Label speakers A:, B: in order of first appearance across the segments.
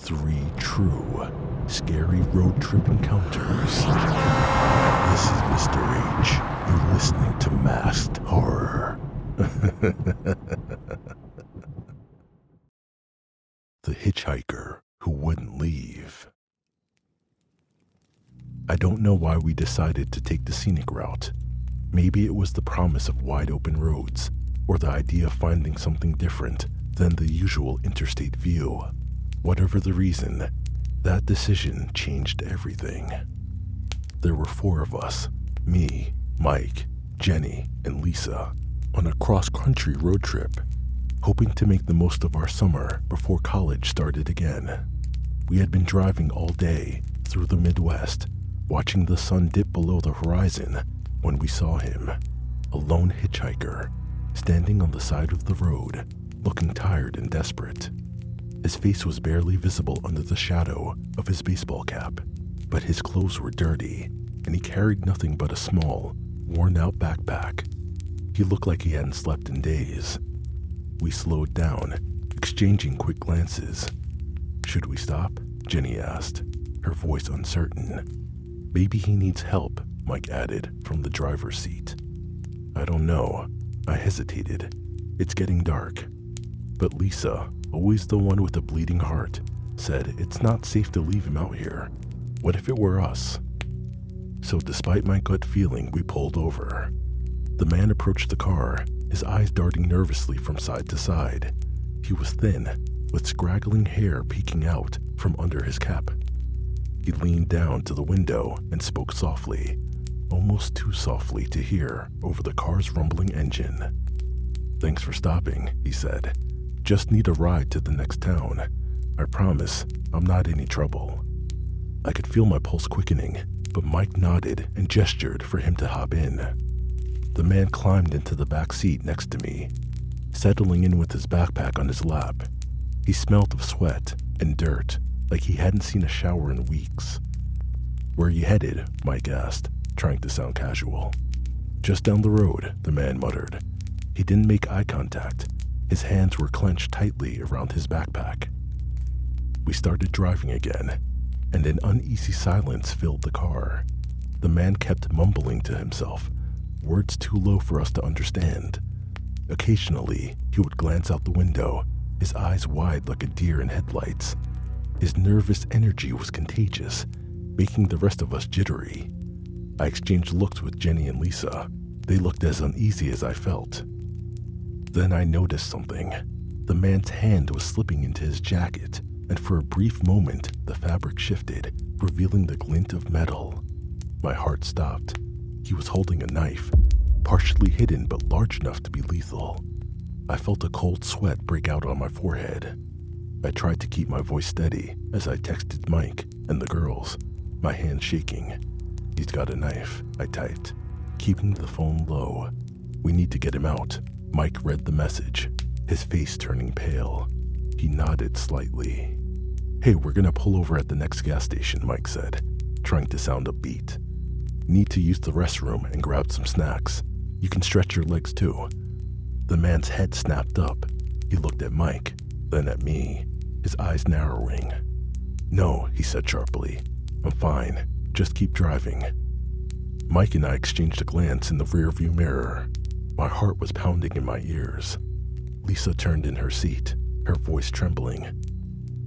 A: 3 true, scary road trip encounters. This is Mr. H. You're listening to Masked Horror. The Hitchhiker Who Wouldn't Leave. I don't know why we decided to take the scenic route. Maybe it was the promise of wide open roads, or the idea of finding something different than the usual interstate view. Whatever the reason, that decision changed everything. There were 4 of us, me, Mike, Jenny, and Lisa, on a cross-country road trip, hoping to make the most of our summer before college started again. We had been driving all day through the Midwest, watching the sun dip below the horizon when we saw him, a lone hitchhiker, standing on the side of the road, looking tired and desperate. His face was barely visible under the shadow of his baseball cap, but his clothes were dirty, and he carried nothing but a small, worn-out backpack. He looked like he hadn't slept in days. We slowed down, exchanging quick glances. "Should we stop?" Jenny asked, her voice uncertain. "Maybe he needs help," Mike added from the driver's seat. "I don't know." I hesitated. "It's getting dark." But Lisa, always the one with a bleeding heart, said it's not safe to leave him out here. What if it were us? So despite my gut feeling, we pulled over. The man approached the car, his eyes darting nervously from side to side. He was thin, with scraggling hair peeking out from under his cap. He leaned down to the window and spoke softly, almost too softly to hear over the car's rumbling engine. "Thanks for stopping," he said. "Just need a ride to the next town. I promise I'm not any trouble." I could feel my pulse quickening, but Mike nodded and gestured for him to hop in. The man climbed into the back seat next to me, settling in with his backpack on his lap. He smelled of sweat and dirt, like he hadn't seen a shower in weeks. "Where are you headed?" Mike asked, trying to sound casual. "Just down the road," the man muttered. He didn't make eye contact. His hands were clenched tightly around his backpack. We started driving again, and an uneasy silence filled the car. The man kept mumbling to himself, words too low for us to understand. Occasionally, he would glance out the window, his eyes wide like a deer in headlights. His nervous energy was contagious, making the rest of us jittery. I exchanged looks with Jenny and Lisa. They looked as uneasy as I felt. Then I noticed something. The man's hand was slipping into his jacket, and for a brief moment, the fabric shifted, revealing the glint of metal. My heart stopped. He was holding a knife, partially hidden but large enough to be lethal. I felt a cold sweat break out on my forehead. I tried to keep my voice steady as I texted Mike and the girls, my hands shaking. "He's got a knife," I typed, keeping the phone low. "We need to get him out." Mike read the message, his face turning pale. He nodded slightly. "Hey, we're gonna pull over at the next gas station," Mike said, trying to sound upbeat. "Need to use the restroom and grab some snacks. You can stretch your legs too." The man's head snapped up. He looked at Mike, then at me, his eyes narrowing. "No," he said sharply. "I'm fine. Just keep driving." Mike and I exchanged a glance in the rearview mirror. My heart was pounding in my ears. Lisa turned in her seat, her voice trembling.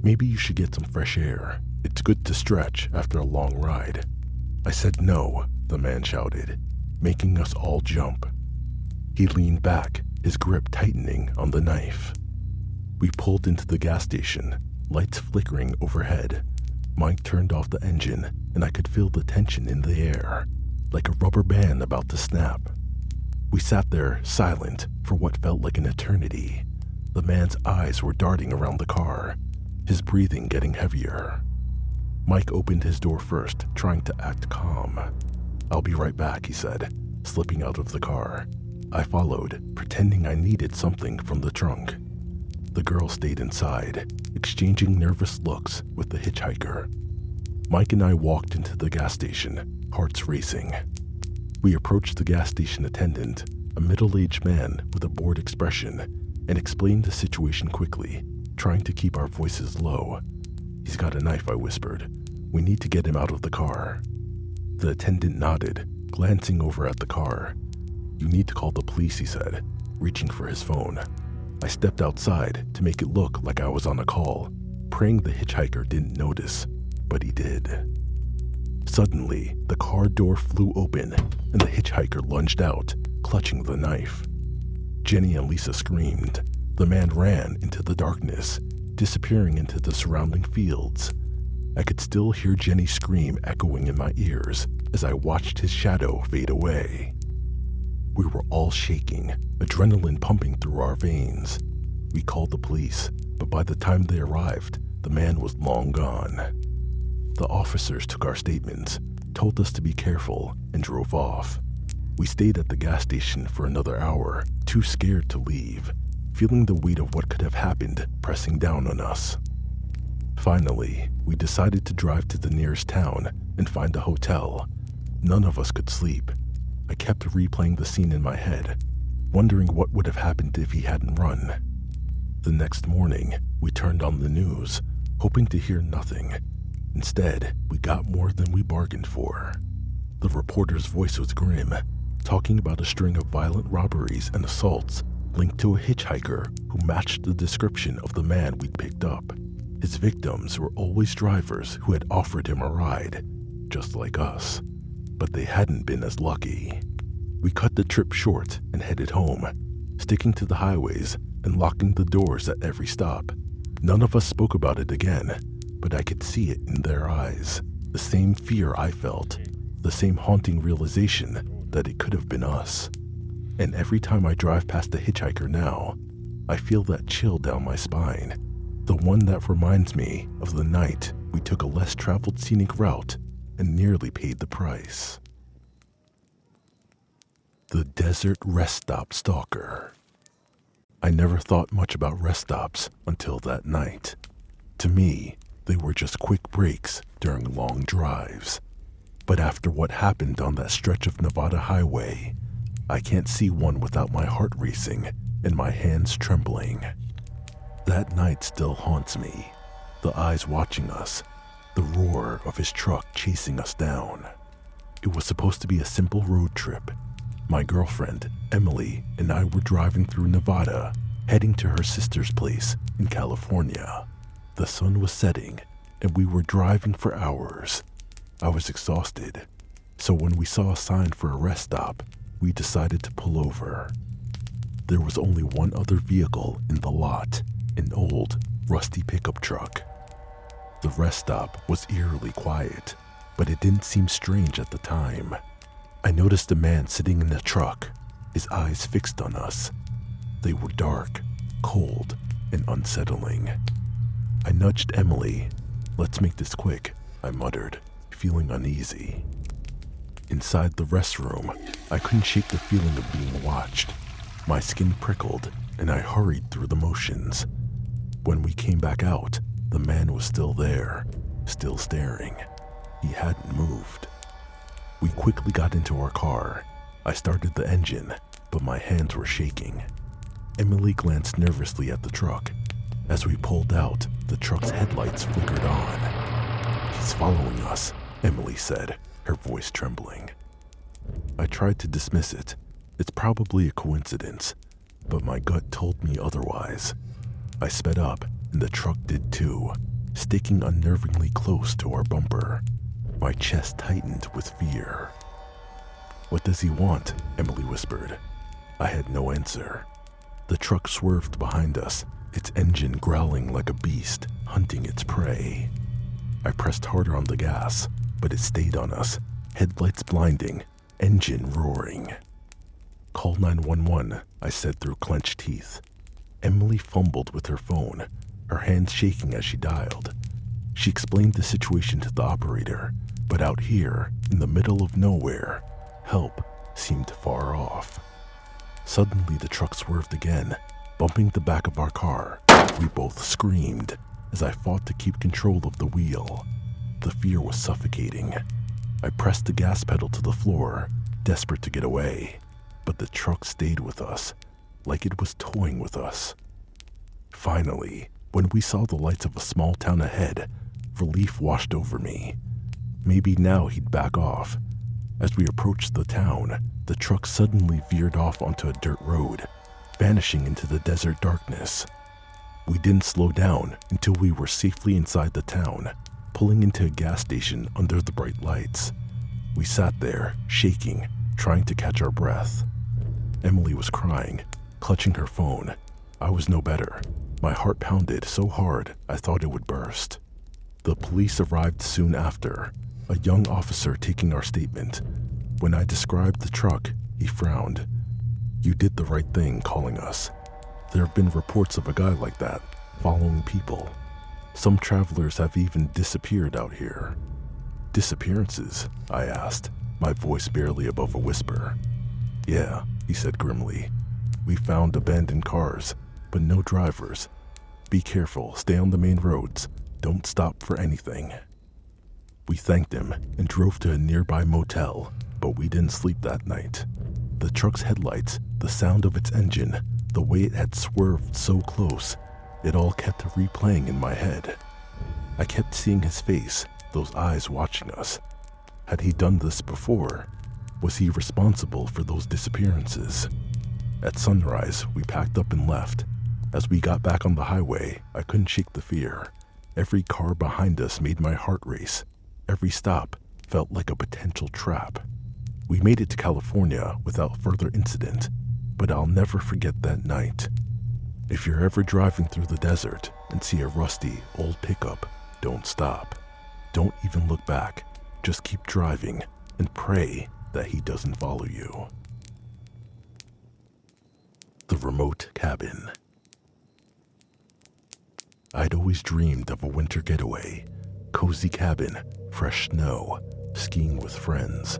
A: "Maybe you should get some fresh air. It's good to stretch after a long ride." I said no, the man shouted, making us all jump. He leaned back, his grip tightening on the knife. We pulled into the gas station, lights flickering overhead. Mike turned off the engine, and I could feel the tension in the air, like a rubber band about to snap. We sat there, silent, for what felt like an eternity. The man's eyes were darting around the car, his breathing getting heavier. Mike opened his door first, trying to act calm. "I'll be right back," he said, slipping out of the car. I followed, pretending I needed something from the trunk. The girl stayed inside, exchanging nervous looks with the hitchhiker. Mike and I walked into the gas station, hearts racing. We approached the gas station attendant, a middle-aged man with a bored expression, and explained the situation quickly, trying to keep our voices low. "He's "He's got a knife," I whispered. "We need to get him out of the car." The attendant nodded, glancing over at the car. "You need to call the police," he said, reaching for his phone. I stepped outside to make it look like I was on a call, praying the hitchhiker didn't notice, but he did. Suddenly, the car door flew open and the hitchhiker lunged out, clutching the knife. Jenny and Lisa screamed. The man ran into the darkness, disappearing into the surrounding fields. I could still hear Jenny's scream echoing in my ears as I watched his shadow fade away. We were all shaking, adrenaline pumping through our veins. We called the police, but by the time they arrived, the man was long gone. The officers took our statements, told us to be careful, and drove off. We stayed at the gas station for another hour, too scared to leave, feeling the weight of what could have happened pressing down on us. Finally, we decided to drive to the nearest town and find a hotel. None of us could sleep. I kept replaying the scene in my head, wondering what would have happened if he hadn't run. The next morning, we turned on the news, hoping to hear nothing. Instead, we got more than we bargained for. The reporter's voice was grim, talking about a string of violent robberies and assaults linked to a hitchhiker who matched the description of the man we'd picked up. His victims were always drivers who had offered him a ride, just like us, but they hadn't been as lucky. We cut the trip short and headed home, sticking to the highways and locking the doors at every stop. None of us spoke about it again, but I could see it in their eyes, the same fear I felt, the same haunting realization that it could have been us. And every time I drive past a hitchhiker now, I feel that chill down my spine, the one that reminds me of the night we took a less traveled scenic route and nearly paid the price. The Desert Rest Stop Stalker. I never thought much about rest stops until that night. To me, they were just quick breaks during long drives. But after what happened on that stretch of Nevada highway, I can't see one without my heart racing and my hands trembling. That night still haunts me, the eyes watching us, the roar of his truck chasing us down. It was supposed to be a simple road trip. My girlfriend, Emily, and I were driving through Nevada, heading to her sister's place in California. The sun was setting, and we were driving for hours. I was exhausted, so when we saw a sign for a rest stop, we decided to pull over. There was only one other vehicle in the lot, an old, rusty pickup truck. The rest stop was eerily quiet, but it didn't seem strange at the time. I noticed a man sitting in the truck, his eyes fixed on us. They were dark, cold, and unsettling. I nudged Emily. "Let's make this quick," I muttered, feeling uneasy. Inside the restroom, I couldn't shake the feeling of being watched. My skin prickled, and I hurried through the motions. When we came back out, the man was still there, still staring. He hadn't moved. We quickly got into our car. I started the engine, but my hands were shaking. Emily glanced nervously at the truck. As we pulled out, the truck's headlights flickered on. "He's following us," Emily said, her voice trembling. I tried to dismiss it. It's probably a coincidence, but my gut told me otherwise. I sped up, and the truck did too, sticking unnervingly close to our bumper. My chest tightened with fear. "What does he want?" Emily whispered. I had no answer. The truck swerved behind us, its engine growling like a beast, hunting its prey. I pressed harder on the gas, but it stayed on us, headlights blinding, engine roaring. "Call 911, I said through clenched teeth. Emily fumbled with her phone, her hands shaking as she dialed. She explained the situation to the operator, but out here, in the middle of nowhere, help seemed far off. Suddenly the truck swerved again, bumping the back of our car. We both screamed as I fought to keep control of the wheel. The fear was suffocating. I pressed the gas pedal to the floor, desperate to get away, but the truck stayed with us, like it was toying with us. Finally, when we saw the lights of a small town ahead, Relief washed over me. Maybe now he'd back off. As we approached the town, the truck suddenly veered off onto a dirt road, vanishing into the desert darkness. We didn't slow down until we were safely inside the town, pulling into a gas station under the bright lights. We sat there, shaking, trying to catch our breath. Emily was crying, clutching her phone. I was no better. My heart pounded so hard I thought it would burst. The police arrived soon after, a young officer taking our statement. When I described the truck, he frowned. "You did the right thing calling us. There have been reports of a guy like that, following people. Some travelers have even disappeared out here." "Disappearances?" I asked, my voice barely above a whisper. "Yeah," he said grimly. "We found abandoned cars, but no drivers. Be careful, stay on the main roads, don't stop for anything." We thanked him and drove to a nearby motel, but we didn't sleep that night. The truck's headlights, the sound of its engine, the way it had swerved so close, it all kept replaying in my head. I kept seeing his face, those eyes watching us. Had he done this before? Was he responsible for those disappearances? At sunrise, we packed up and left. As we got back on the highway, I couldn't shake the fear. Every car behind us made my heart race. Every stop felt like a potential trap. We made it to California without further incident, but I'll never forget that night. If you're ever driving through the desert and see a rusty, old pickup, don't stop. Don't even look back. Just keep driving and pray that he doesn't follow you. The remote cabin. I'd always dreamed of a winter getaway, cozy cabin, fresh snow, skiing with friends.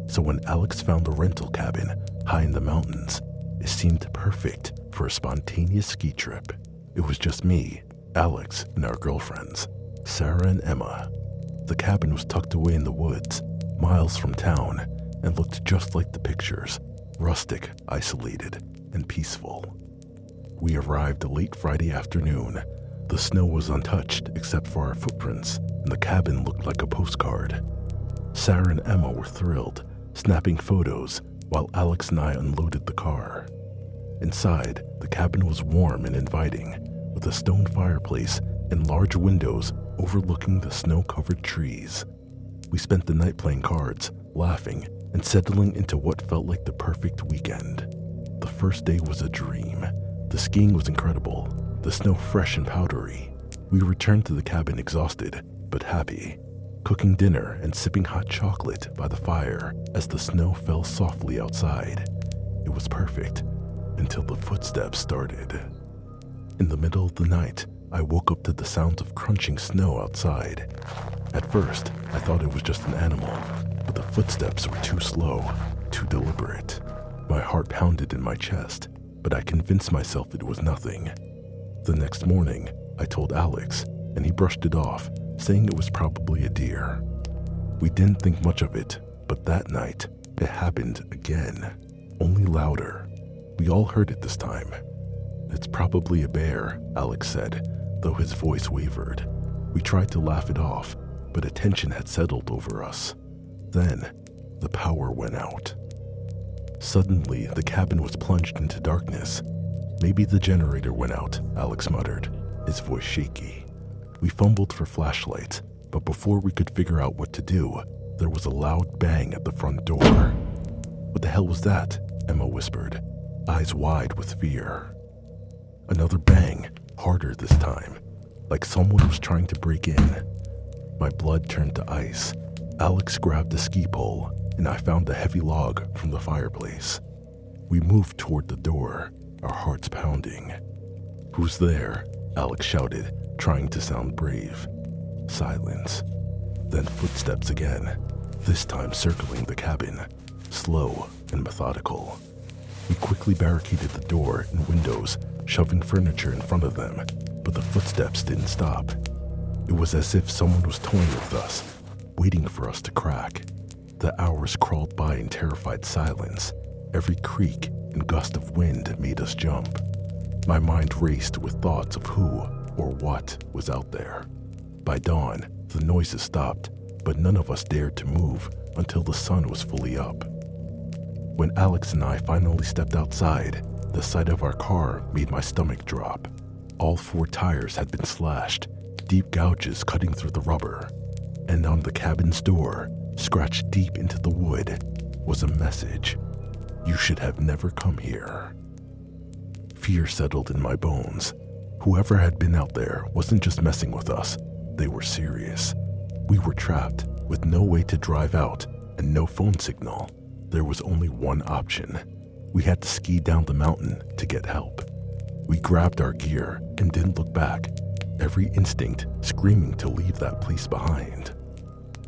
A: So when Alex found a rental cabin high in the mountains, it seemed perfect for a spontaneous ski trip. It was just me, Alex, and our girlfriends, Sarah and Emma. The cabin was tucked away in the woods, miles from town, and looked just like the pictures, rustic, isolated, and peaceful. We arrived late Friday afternoon. The snow was untouched except for our footprints, and the cabin looked like a postcard. Sarah and Emma were thrilled, snapping photos while Alex and I unloaded the car. Inside, the cabin was warm and inviting, with a stone fireplace and large windows overlooking the snow-covered trees. We spent the night playing cards, laughing, and settling into what felt like the perfect weekend. The first day was a dream. The skiing was incredible, the snow fresh and powdery. We returned to the cabin exhausted, but happy, cooking dinner and sipping hot chocolate by the fire as the snow fell softly outside. It was perfect, until the footsteps started. In the middle of the night, I woke up to the sounds of crunching snow outside. At first, I thought it was just an animal, but the footsteps were too slow, too deliberate. My heart pounded in my chest, but I convinced myself it was nothing. The next morning, I told Alex, and he brushed it off, saying it was probably a deer. We didn't think much of it, but that night, it happened again, only louder. We all heard it this time. "It's probably a bear," Alex said, though his voice wavered. We tried to laugh it off, but a tension had settled over us. Then, the power went out. Suddenly, the cabin was plunged into darkness. "Maybe the generator went out," Alex muttered, his voice shaky. We fumbled for flashlights, but before we could figure out what to do, there was a loud bang at the front door. "What the hell was that?" Emma whispered, eyes wide with fear. Another bang, harder this time, like someone was trying to break in. My blood turned to ice. Alex grabbed a ski pole, and I found a heavy log from the fireplace. We moved toward the door, our hearts pounding. "Who's there?" Alex shouted, trying to sound brave. Silence. Then footsteps again, this time circling the cabin, slow and methodical. We quickly barricaded the door and windows, shoving furniture in front of them, but the footsteps didn't stop. It was as if someone was toying with us, waiting for us to crack. The hours crawled by in terrified silence. Every creak and gust of wind made us jump. My mind raced with thoughts of who or what was out there. By dawn, the noises stopped, but none of us dared to move until the sun was fully up. When Alex and I finally stepped outside, the sight of our car made my stomach drop. All 4 tires had been slashed, deep gouges cutting through the rubber, and on the cabin's door, scratched deep into the wood, was a message: "You should have never come here." Fear settled in my bones. Whoever had been out there wasn't just messing with us, they were serious. We were trapped with no way to drive out and no phone signal. There was only one option. We had to ski down the mountain to get help. We grabbed our gear and didn't look back, every instinct screaming to leave that place behind.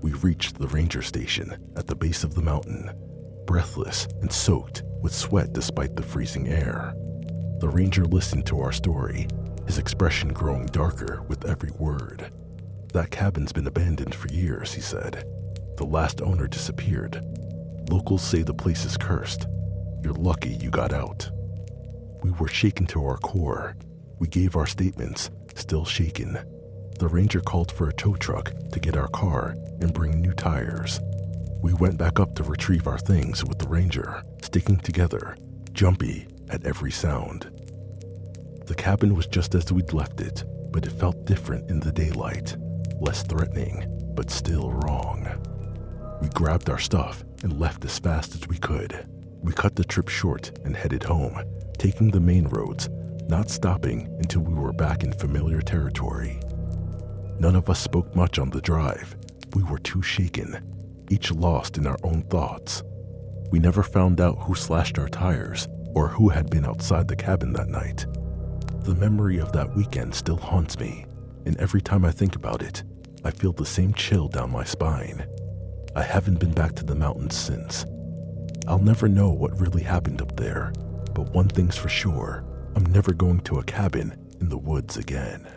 A: We reached the ranger station at the base of the mountain, breathless and soaked with sweat despite the freezing air. The ranger listened to our story, his expression growing darker with every word. "That cabin's been abandoned for years," he said. "The last owner disappeared. Locals say the place is cursed. You're lucky you got out." We were shaken to our core. We gave our statements, still shaken. The ranger called for a tow truck to get our car and bring new tires. We went back up to retrieve our things with the ranger, sticking together, jumpy at every sound. The cabin was just as we'd left it, but it felt different in the daylight, less threatening, but still wrong. We grabbed our stuff and left as fast as we could. We cut the trip short and headed home, taking the main roads, not stopping until we were back in familiar territory. None of us spoke much on the drive. We were too shaken, each lost in our own thoughts. We never found out who slashed our tires or who had been outside the cabin that night. The memory of that weekend still haunts me, and every time I think about it, I feel the same chill down my spine. I haven't been back to the mountains since. I'll never know what really happened up there, but one thing's for sure, I'm never going to a cabin in the woods again.